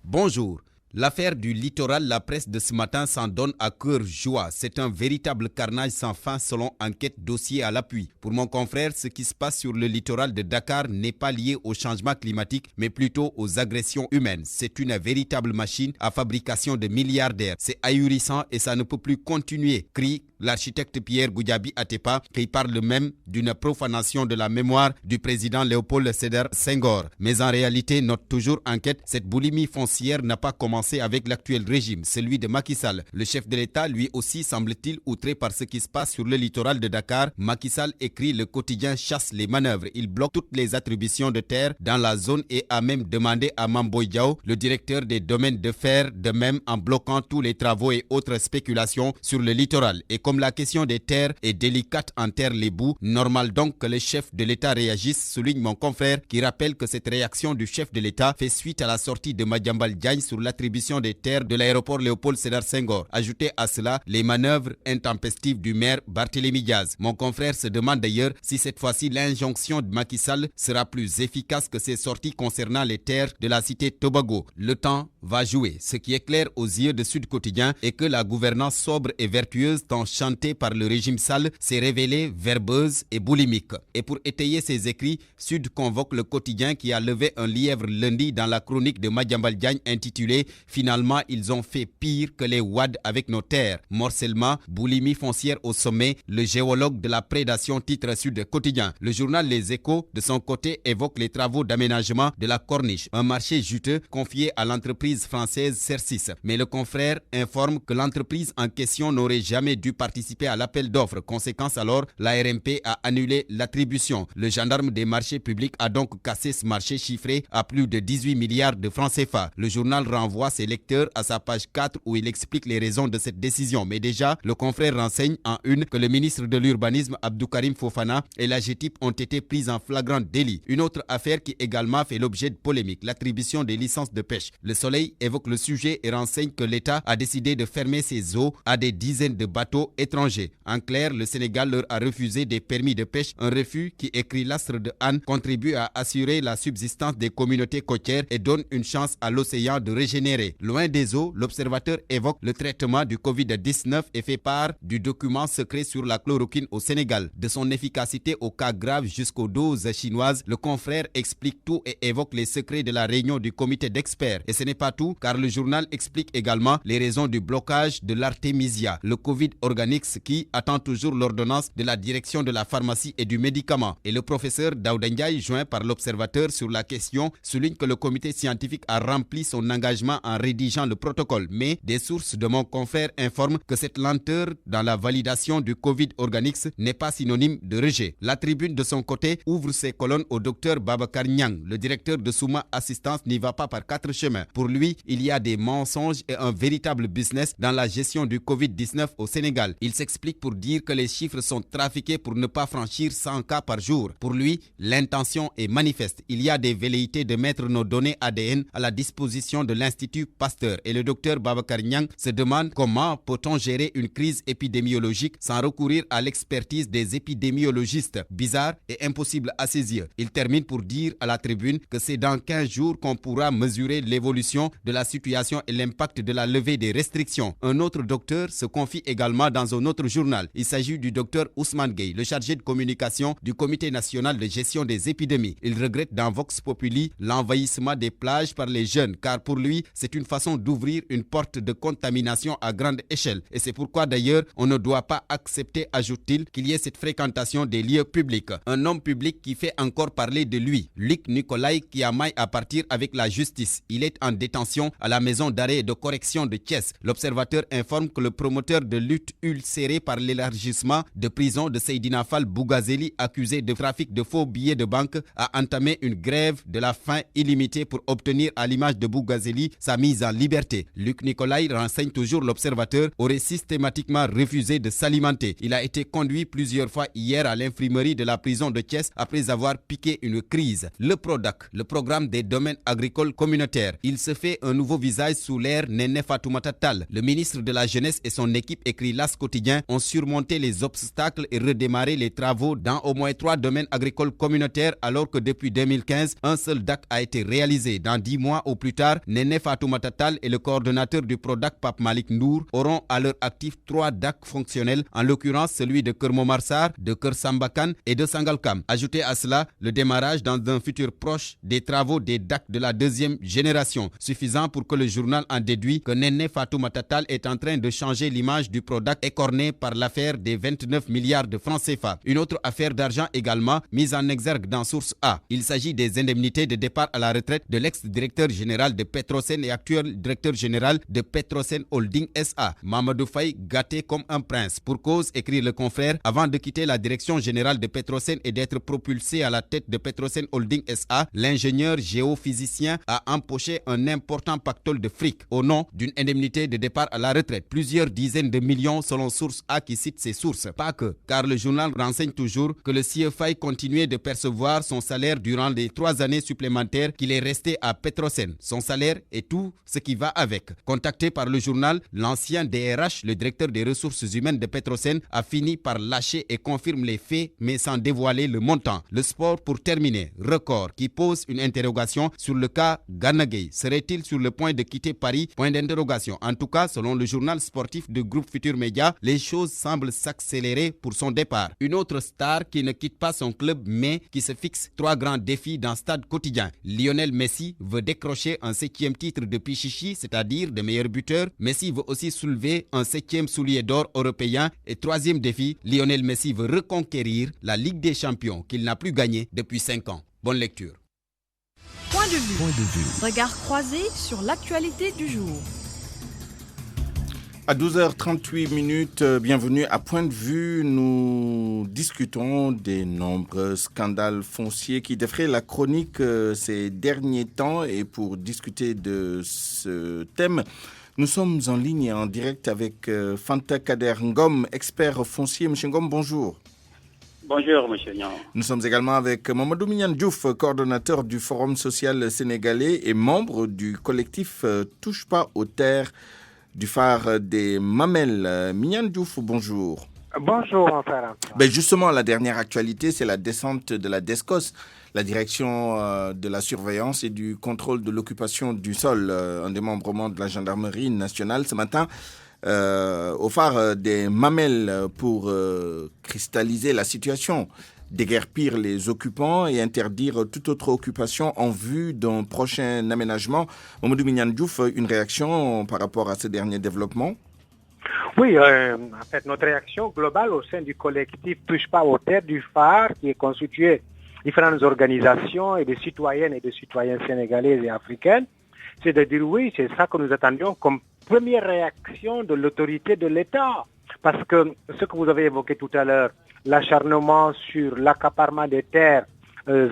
Bonjour. L'affaire du littoral, la presse de ce matin s'en donne à cœur joie. C'est un véritable carnage sans fin selon enquête dossier à l'appui. Pour mon confrère, ce qui se passe sur le littoral de Dakar n'est pas lié au changement climatique, mais plutôt aux agressions humaines. C'est une véritable machine à fabrication de milliardaires. C'est ahurissant et ça ne peut plus continuer, crie l'architecte Pierre Goudiaby Atepa, qui parle même d'une profanation de la mémoire du président Léopold Sédar Senghor. Mais en réalité, note toujours enquête, cette boulimie foncière n'a pas commencé avec l'actuel régime, celui de Macky Sall. Le chef de l'État, lui aussi, semble-t-il outré par ce qui se passe sur le littoral de Dakar. Macky Sall écrit: le quotidien chasse les manœuvres. Il bloque toutes les attributions de terre dans la zone et a même demandé à Mamboy Diao, le directeur des domaines de fer, de même en bloquant tous les travaux et autres spéculations sur le littoral. Et comme la question des terres est délicate en terre les bouts, normal donc que le chef de l'État réagisse, souligne mon confrère qui rappelle que cette réaction du chef de l'État fait suite à la sortie de Madiambal Diagne sur l'attribution des terres de l'aéroport Léopold Sédar Senghor. Ajoutez à cela les manœuvres intempestives du maire Barthélémy Diaz. Mon confrère se demande d'ailleurs si cette fois-ci l'injonction de Macky Sall sera plus efficace que ses sorties concernant les terres de la cité Tobago. Le temps va jouer. Ce qui est clair aux yeux de Sud Quotidien est que la gouvernance sobre et vertueuse tant chantée par le régime Sall s'est révélée verbeuse et boulimique. Et pour étayer ses écrits, Sud convoque le quotidien qui a levé un lièvre lundi dans la chronique de Madiambal Diagne intitulée « Finalement, ils ont fait pire que les WAD avec nos terres ». Morcellement, boulimie foncière au sommet, le géologue de la prédation titre Sud Quotidien. Le journal Les Échos, de son côté, évoque les travaux d'aménagement de la Corniche, un marché juteux confié à l'entreprise française Cercis. Mais le confrère informe que l'entreprise en question n'aurait jamais dû participer à l'appel d'offres. Conséquence alors, la RMP a annulé l'attribution. Le gendarme des marchés publics a donc cassé ce marché chiffré à plus de 18 milliards de francs CFA. Le journal renvoie ses lecteurs à sa page 4 où il explique les raisons de cette décision. Mais déjà, le confrère renseigne en une que le ministre de l'Urbanisme Abdou Karim Fofana et la GTIP ont été pris en flagrant délit. Une autre affaire qui également fait l'objet de polémiques, l'attribution des licences de pêche. Le Soleil évoque le sujet et renseigne que l'État a décidé de fermer ses eaux à des dizaines de bateaux étrangers. En clair, le Sénégal leur a refusé des permis de pêche, un refus qui, écrit l'Astre de Anne, contribue à assurer la subsistance des communautés côtières et donne une chance à l'océan de régénérer. Loin des eaux, l'observateur évoque le traitement du Covid-19 et fait part du document secret sur la chloroquine au Sénégal. De son efficacité aux cas graves jusqu'aux doses chinoises, le confrère explique tout et évoque les secrets de la réunion du comité d'experts. Et ce n'est pas tout, car le journal explique également les raisons du blocage de l'Artemisia, le Covid Organix qui attend toujours l'ordonnance de la direction de la pharmacie et du médicament. Et le professeur Daouda Ndiaye, joint par l'observateur sur la question, souligne que le comité scientifique a rempli son engagement en rédigeant le protocole. Mais des sources de mon confrère informent que cette lenteur dans la validation du Covid Organix n'est pas synonyme de rejet. La Tribune, de son côté, ouvre ses colonnes au docteur Babacar Niang. Le directeur de Souma Assistance n'y va pas par 4 chemins. Pour lui, il y a des mensonges et un véritable business dans la gestion du Covid-19 au Sénégal. Il s'explique pour dire que les chiffres sont trafiqués pour ne pas franchir 100 cas par jour. Pour lui, l'intention est manifeste. Il y a des velléités de mettre nos données ADN à la disposition de l'Institut Pasteur. Et le docteur Babacar Niang se demande comment peut-on gérer une crise épidémiologique sans recourir à l'expertise des épidémiologistes. Bizarre et impossible à saisir. Il termine pour dire à la Tribune que c'est dans 15 jours qu'on pourra mesurer l'évolution de la situation et l'impact de la levée des restrictions. Un autre docteur se confie également dans dans un autre journal. Il s'agit du docteur Ousmane Gueye, le chargé de communication du Comité national de gestion des épidémies. Il regrette dans Vox Populi l'envahissement des plages par les jeunes, car pour lui, c'est une façon d'ouvrir une porte de contamination à grande échelle. Et c'est pourquoi d'ailleurs, on ne doit pas accepter, ajoute-t-il, qu'il y ait cette fréquentation des lieux publics. Un homme public qui fait encore parler de lui, Luc Nicolaï, qui a maille à partir avec la justice. Il est en détention à la maison d'arrêt et de correction de Thiès. L'Observateur informe que le promoteur de lutte ulcéré par l'élargissement de prison de Seydina Fall Bougazeli, accusé de trafic de faux billets de banque, a entamé une grève de la faim illimitée pour obtenir, à l'image de Bougazeli, sa mise en liberté. Luc Nicolaï, renseigne toujours l'Observateur, aurait systématiquement refusé de s'alimenter. Il a été conduit plusieurs fois hier à l'infirmerie de la prison de Thiès après avoir piqué une crise. Le PRODAC, le programme des domaines agricoles communautaires. Il se fait un nouveau visage sous l'ère Néné Fatoumata Tall. Le ministre de la Jeunesse et son équipe, écrit l'As quotidien, ont surmonté les obstacles et redémarré les travaux dans au moins 3 domaines agricoles communautaires, alors que depuis 2015, un seul DAC a été réalisé. Dans 10 mois au plus tard, Néné Fatoumata Tall et le coordonnateur du PRODAC, Pape Malik Nour, auront à leur actif 3 DAC fonctionnels, en l'occurrence celui de Kermomarsar, de Kersambakan et de Sangalkam. Ajoutez à cela le démarrage dans un futur proche des travaux des DAC de la 2e génération, suffisant pour que le journal en déduit que Néné Fatoumata Tall est en train de changer l'image du PRODAC écorné par l'affaire des 29 milliards de francs CFA. Une autre affaire d'argent également mise en exergue dans Source A. Il s'agit des indemnités de départ à la retraite de l'ex-directeur général de Petrosen et actuel directeur général de Petrosen Holding SA, Mamadou Faye, gâté comme un prince. Pour cause, écrit le confrère, avant de quitter la direction générale de Petrosen et d'être propulsé à la tête de Petrosen Holding SA, l'ingénieur géophysicien a empoché un important pactole de fric au nom d'une indemnité de départ à la retraite. Plusieurs dizaines de millions selon Source A qui cite ses sources. Pas que, car le journal renseigne toujours que le CFI continuait de percevoir son salaire durant les 3 années supplémentaires qu'il est resté à Petrosen. Son salaire et tout ce qui va avec. Contacté par le journal, l'ancien DRH, le directeur des ressources humaines de Petrosen, a fini par lâcher et confirme les faits, mais sans dévoiler le montant. Le sport pour terminer. Record qui pose une interrogation sur le cas Gana Gueye. Serait-il sur le point de quitter Paris? Point d'interrogation. En tout cas, selon le journal sportif du groupe Futur Média, les choses semblent s'accélérer pour son départ. Une autre star qui ne quitte pas son club, mais qui se fixe 3 grands défis dans Stade Quotidien. Lionel Messi veut décrocher un 7e titre de Pichichi, c'est-à-dire de meilleur buteur. Messi veut aussi soulever un 7e soulier d'or européen. Et 3e défi, Lionel Messi veut reconquérir la Ligue des Champions qu'il n'a plus gagnée depuis 5 ans. Bonne lecture. Point de vue. Regard croisé sur l'actualité du jour. À 12h38, bienvenue à Point de vue. Nous discutons des nombreux scandales fonciers qui défraient la chronique ces derniers temps. Et pour discuter de ce thème, nous sommes en ligne et en direct avec Fanta Kader Ngom, expert foncier. Monsieur Ngom, bonjour. Bonjour, monsieur Nyan. Nous sommes également avec Mamadou Mignane Diouf, coordonnateur du Forum social sénégalais et membre du collectif Touche pas aux terres du phare des Mamelles. Mignane Diouf, bonjour. Bonjour, mon frère. Justement, la dernière actualité, c'est la descente de la DESCOS, la direction de la surveillance et du contrôle de l'occupation du sol, un démembrement de la gendarmerie nationale ce matin. Au phare des Mamelles pour cristalliser la situation, déguerpir les occupants et interdire toute autre occupation en vue d'un prochain aménagement. Mamadou Mignane Diouf, une réaction par rapport à ce dernier développement? Oui, en fait, notre réaction globale au sein du collectif Touche pas aux terres du phare, qui est constitué de différentes organisations et de citoyennes et de citoyens sénégalais et africains, c'est de dire oui, c'est ça que nous attendions comme première réaction de l'autorité de l'État. Parce que ce que vous avez évoqué tout à l'heure, l'acharnement sur l'accaparement des terres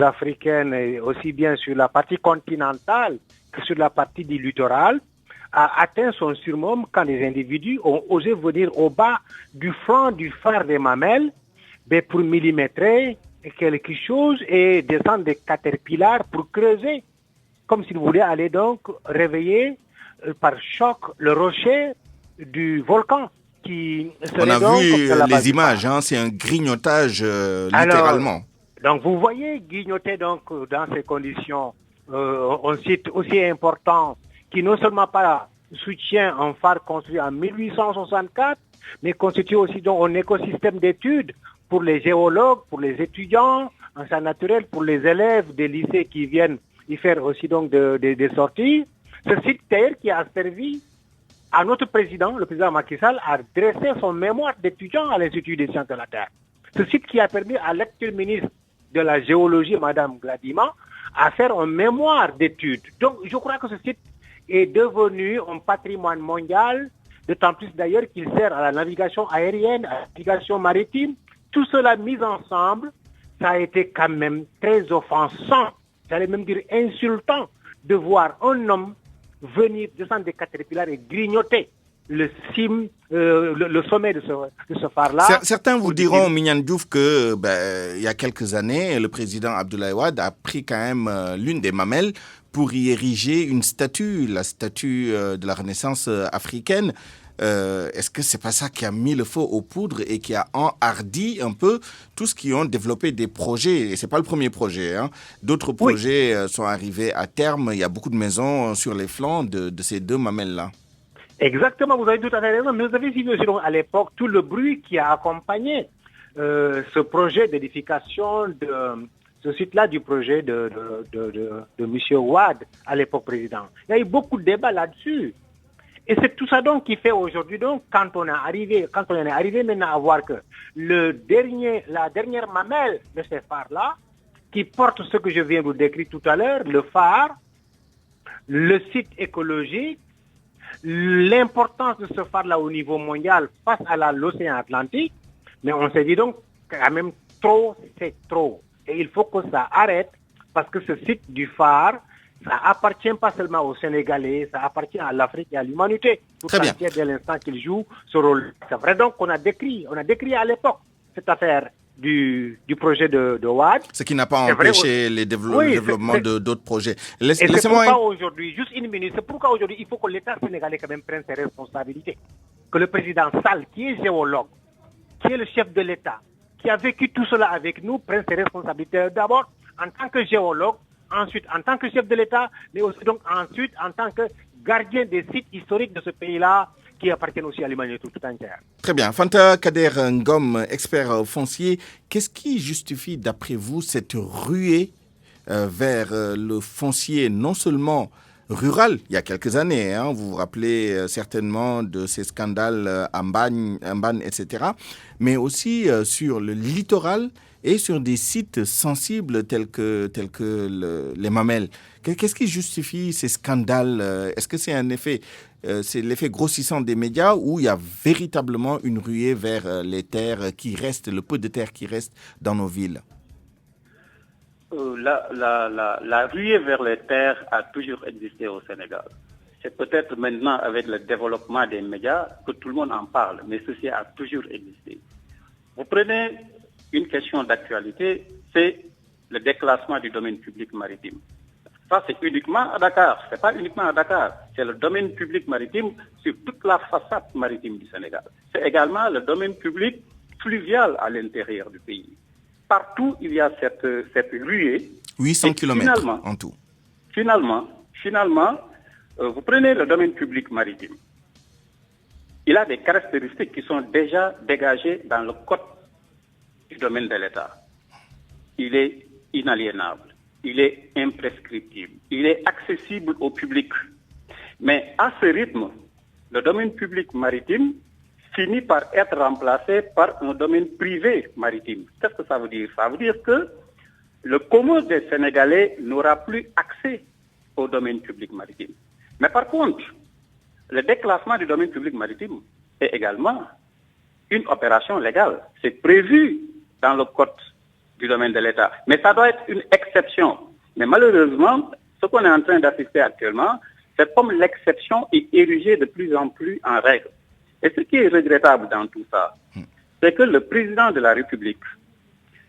africaines, et aussi bien sur la partie continentale que sur la partie du littoral, a atteint son summum quand les individus ont osé venir au bas du flanc du phare des Mamelles pour millimétrer quelque chose et descendre des caterpillars pour creuser, comme s'ils voulaient aller donc réveiller par choc le rocher du volcan. On a vu les images, c'est un grignotage littéralement. Donc vous voyez grignoter donc dans ces conditions un site aussi important qui non seulement pas soutient un phare construit en 1864, mais constitue aussi donc un écosystème d'études pour les géologues, pour les étudiants en sciences naturelles, pour les élèves des lycées qui viennent y faire aussi donc des sorties. Ce site d'ailleurs qui a servi à notre président, le président Macky Sall, à dresser son mémoire d'étudiant à l'Institut des sciences de la Terre. Ce site qui a permis à l'actuel ministre de la Géologie, Madame Gladima, à faire un mémoire d'études. Donc je crois que ce site est devenu un patrimoine mondial, d'autant plus d'ailleurs qu'il sert à la navigation aérienne, à la navigation maritime. Tout cela mis ensemble, ça a été quand même très offensant, j'allais même dire insultant, de voir un homme venir descendre des Caterpillars et grignoter le sommet de ce phare-là. Certains vous diront, Mignane Diouf, que il y a quelques années, le président Abdoulaye Wade a pris quand même l'une des mamelles pour y ériger une statue, la statue de la Renaissance africaine. Est-ce que c'est pas ça qui a mis le feu aux poudres et qui a enhardi un peu tous ceux qui ont développé des projets? Et c'est pas le premier projet, hein. D'autres projets sont arrivés à terme. Il y a beaucoup de maisons sur les flancs de ces deux mamelles-là. Exactement, vous avez tout à fait raison. Mais vous avez vu aussi à l'époque tout le bruit qui a accompagné ce projet d'édification de ce site-là du projet de M. Wade à l'époque président. Il y a eu beaucoup de débats là-dessus. Et c'est tout ça donc qui fait aujourd'hui donc quand on est arrivé maintenant à voir que la dernière mamelle de ces phares-là, qui porte ce que je viens de vous décrire tout à l'heure, le phare, le site écologique, l'importance de ce phare-là au niveau mondial face à l'océan Atlantique, mais on s'est dit donc quand même trop, c'est trop. Et il faut que ça arrête parce que ce site du phare, ça appartient pas seulement aux Sénégalais, ça appartient à l'Afrique et à l'humanité. Tout entière dès l'instant qu'il joue ce rôle. C'est vrai donc qu'on a décrit à l'époque cette affaire du projet de Wade. Ce qui n'a pas empêché le développement d'autres projets. C'est pourquoi aujourd'hui, juste une minute, c'est pourquoi aujourd'hui il faut que l'État sénégalais quand même prenne ses responsabilités. Que le président Sall, qui est géologue, qui est le chef de l'État, qui a vécu tout cela avec nous, prenne ses responsabilités d'abord en tant que géologue, ensuite en tant que chef de l'État, mais aussi donc ensuite en tant que gardien des sites historiques de ce pays-là qui appartiennent aussi à l'humanité tout entière. Très bien. Fanta Kader Ngom, expert foncier, qu'est-ce qui justifie d'après vous cette ruée vers le foncier non seulement rural, il y a quelques années, hein, vous vous rappelez certainement de ces scandales Amban, etc., mais aussi sur le littoral et sur des sites sensibles tels que les mamelles. Qu'est-ce qui justifie ces scandales? Est-ce que c'est un effet, c'est l'effet grossissant des médias ou il y a véritablement une ruée vers les terres qui restent, le peu de terres qui restent dans nos villes? La ruée vers les terres a toujours existé au Sénégal. C'est peut-être maintenant avec le développement des médias que tout le monde en parle, mais ceci a toujours existé. Vous prenez une question d'actualité, c'est le déclassement du domaine public maritime. Ça, c'est uniquement à Dakar. C'est pas uniquement à Dakar. C'est le domaine public maritime sur toute la façade maritime du Sénégal. C'est également le domaine public fluvial à l'intérieur du pays. Partout, il y a cette ruée. 800 km en tout. Finalement, vous prenez le domaine public maritime. Il a des caractéristiques qui sont déjà dégagées dans le code du domaine de l'État. Il est inaliénable, il est imprescriptible, il est accessible au public. Mais à ce rythme, le domaine public maritime finit par être remplacé par un domaine privé maritime. Qu'est-ce que ça veut dire? Ça veut dire que le commun des Sénégalais n'aura plus accès au domaine public maritime. Mais par contre, le déclassement du domaine public maritime est également une opération légale. C'est prévu dans le code du domaine de l'État. Mais ça doit être une exception. Mais malheureusement, ce qu'on est en train d'assister actuellement, c'est comme l'exception est érigée de plus en plus en règle. Et ce qui est regrettable dans tout ça, c'est que le président de la République,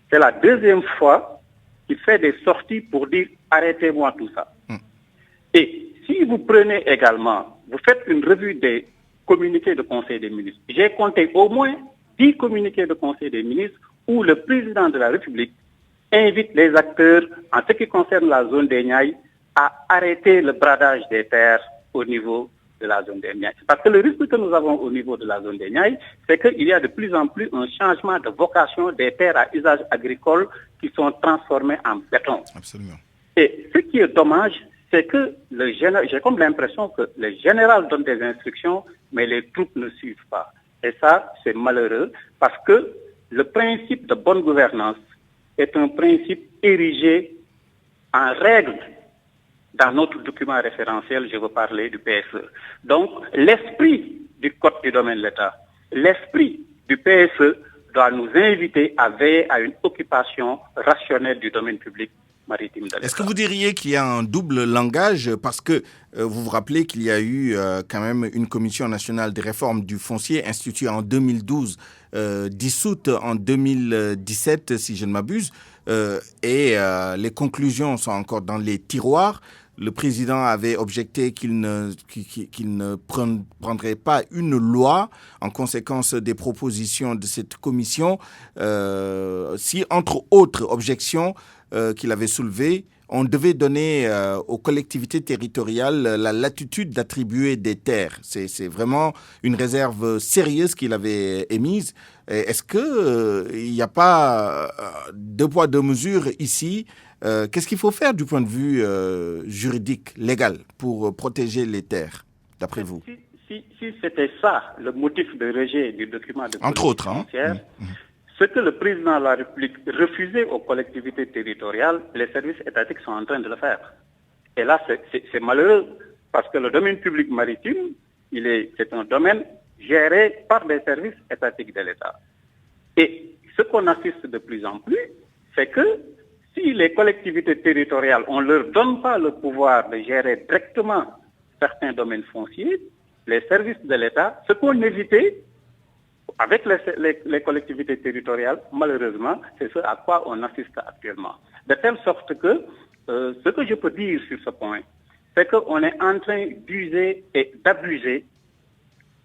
c'est la deuxième fois qu'il fait des sorties pour dire « arrêtez-moi tout ça ». Et si vous prenez également, vous faites une revue des communiqués de Conseil des ministres. J'ai compté au moins 10 communiqués de Conseil des ministres où le président de la République invite les acteurs, en ce qui concerne la zone des Niayes, à arrêter le bradage des terres au niveau de la zone des Niayes. Parce que le risque que nous avons au niveau de la zone des Niayes, c'est qu'il y a de plus en plus un changement de vocation des terres à usage agricole qui sont transformées en béton. Absolument. Et ce qui est dommage, c'est que j'ai comme l'impression que le général donne des instructions, mais les troupes ne suivent pas. Et ça, c'est malheureux, parce que le principe de bonne gouvernance est un principe érigé en règle dans notre document référentiel, je veux parler du PSE. Donc, l'esprit du Code du domaine de l'État, l'esprit du PSE doit nous inviter à veiller à une occupation rationnelle du domaine public maritime de l'État. Est-ce que vous diriez qu'il y a un double langage? Parce que vous vous rappelez qu'il y a eu quand même une commission nationale des réformes du foncier instituée en 2012, dissoute en 2017, si je ne m'abuse, et les conclusions sont encore dans les tiroirs. Le président avait objecté qu'il ne prendrait pas une loi en conséquence des propositions de cette commission. Si, entre autres objections qu'il avait soulevées, on devait donner aux collectivités territoriales la latitude d'attribuer des terres. C'est vraiment une réserve sérieuse qu'il avait émise. Est-ce qu'il n'y a pas deux poids, deux mesures ici? Qu'est-ce qu'il faut faire du point de vue juridique, légal, pour protéger les terres, d'après vous? Si c'était ça, le motif de rejet du document de entre autres, ce que le président de la République refusait aux collectivités territoriales, les services étatiques sont en train de le faire. Et là, c'est malheureux, parce que le domaine public maritime, c'est un domaine géré par des services étatiques de l'État. Et ce qu'on assiste de plus en plus, c'est que si les collectivités territoriales, on ne leur donne pas le pouvoir de gérer directement certains domaines fonciers, les services de l'État, ce qu'on évitait avec les collectivités territoriales, malheureusement, c'est ce à quoi on assiste actuellement. De telle sorte que ce que je peux dire sur ce point, c'est qu'on est en train d'user et d'abuser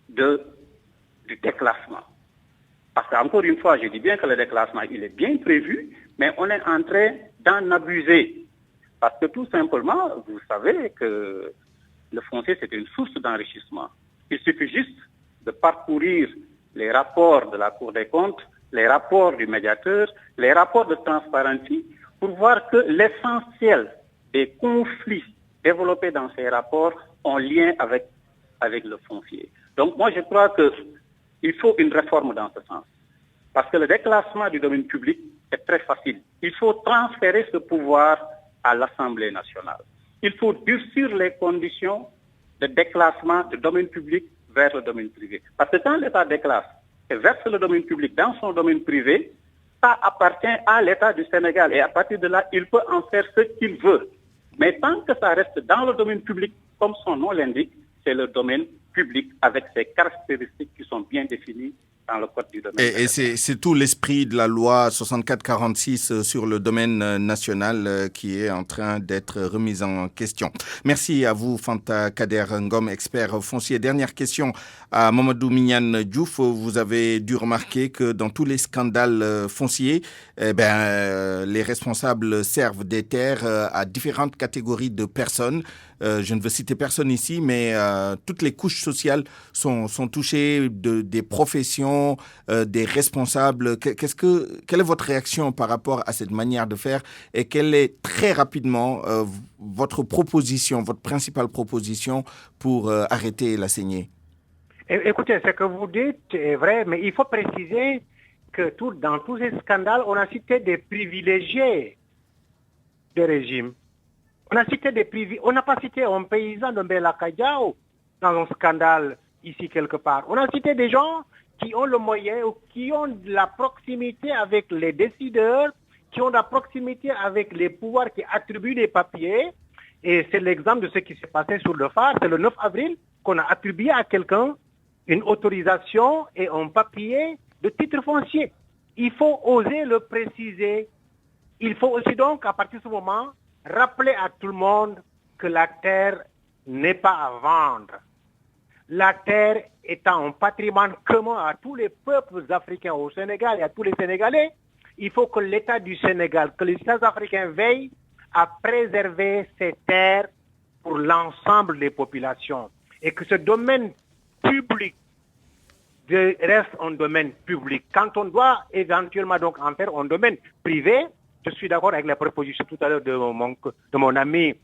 du déclassement. Parce qu'encore une fois, je dis bien que le déclassement, il est bien prévu, mais on est en train d'en abuser. Parce que tout simplement, vous savez que le foncier, c'est une source d'enrichissement. Il suffit juste de parcourir les rapports de la Cour des comptes, les rapports du médiateur, les rapports de Transparency, pour voir que l'essentiel des conflits développés dans ces rapports ont lien avec le foncier. Donc moi, je crois qu'il faut une réforme dans ce sens. Parce que le déclassement du domaine public est très facile. Il faut transférer ce pouvoir à l'Assemblée nationale. Il faut durcir les conditions de déclassement du domaine public vers le domaine privé. Parce que quand l'État déclasse et verse le domaine public dans son domaine privé, ça appartient à l'État du Sénégal. Et à partir de là, il peut en faire ce qu'il veut. Mais tant que ça reste dans le domaine public, comme son nom l'indique, c'est le domaine public avec ses caractéristiques qui sont bien définies dans le code du domaine. Et c'est tout l'esprit de la loi 6446 sur le domaine national qui est en train d'être remise en question. Merci à vous, Fanta Kader Ngom, expert foncier. Dernière question à Mamadou Mignane Diouf. Vous avez dû remarquer que dans tous les scandales fonciers, les responsables servent des terres à différentes catégories de personnes. Je ne veux citer personne ici, mais toutes les couches sociales sont touchées, des professions, des responsables. Quelle est votre réaction par rapport à cette manière de faire et quelle est très rapidement votre principale proposition pour arrêter la saignée? Écoutez, ce que vous dites est vrai, mais il faut préciser que dans tous ces scandales, on a cité des privilégiés du régime. On a cité on n'a pas cité un paysan de Mbela Kadiao dans un scandale ici quelque part. On a cité des gens qui ont le moyen ou qui ont de la proximité avec les décideurs, qui ont de la proximité avec les pouvoirs qui attribuent des papiers. Et c'est l'exemple de ce qui s'est passé sur le phare. C'est le 9 avril qu'on a attribué à quelqu'un une autorisation et un papier de titre foncier. Il faut oser le préciser. Il faut aussi donc, à partir de ce moment, rappeler à tout le monde que la terre n'est pas à vendre. La terre étant un patrimoine commun à tous les peuples africains au Sénégal et à tous les Sénégalais, il faut que l'État du Sénégal, que les États africains veillent à préserver ces terres pour l'ensemble des populations. et que ce domaine public reste un domaine public. Quand on doit éventuellement donc en faire un domaine privé, je suis d'accord avec la proposition tout à l'heure de mon ami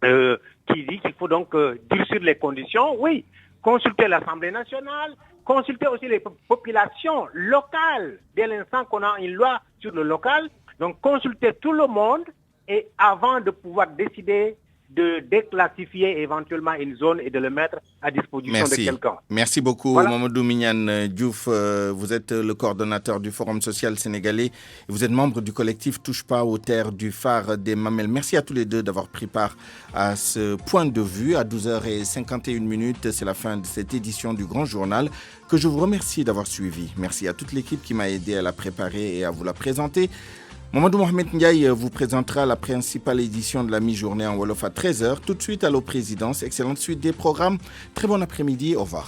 qui dit qu'il faut donc durcir les conditions. Oui, consulter l'Assemblée nationale, consulter aussi les populations locales dès l'instant qu'on a une loi sur le local. Donc consulter tout le monde et avant de pouvoir décider de déclassifier éventuellement une zone et de le mettre à disposition de quelqu'un. Merci beaucoup, Mamadou Mignane Diouf. Vous êtes le coordonnateur du Forum social sénégalais. Vous êtes membre du collectif Touche pas aux terres du phare des Mamelles. Merci à tous les deux d'avoir pris part à ce point de vue. À 12h51, c'est la fin de cette édition du Grand Journal que je vous remercie d'avoir suivi. Merci à toute l'équipe qui m'a aidé à la préparer et à vous la présenter. Mamadou Mohamed Ndiaye vous présentera la principale édition de la mi-journée en Wolof à 13h. Tout de suite, Allo Présidence. Excellente suite des programmes. Très bon après-midi. Au revoir.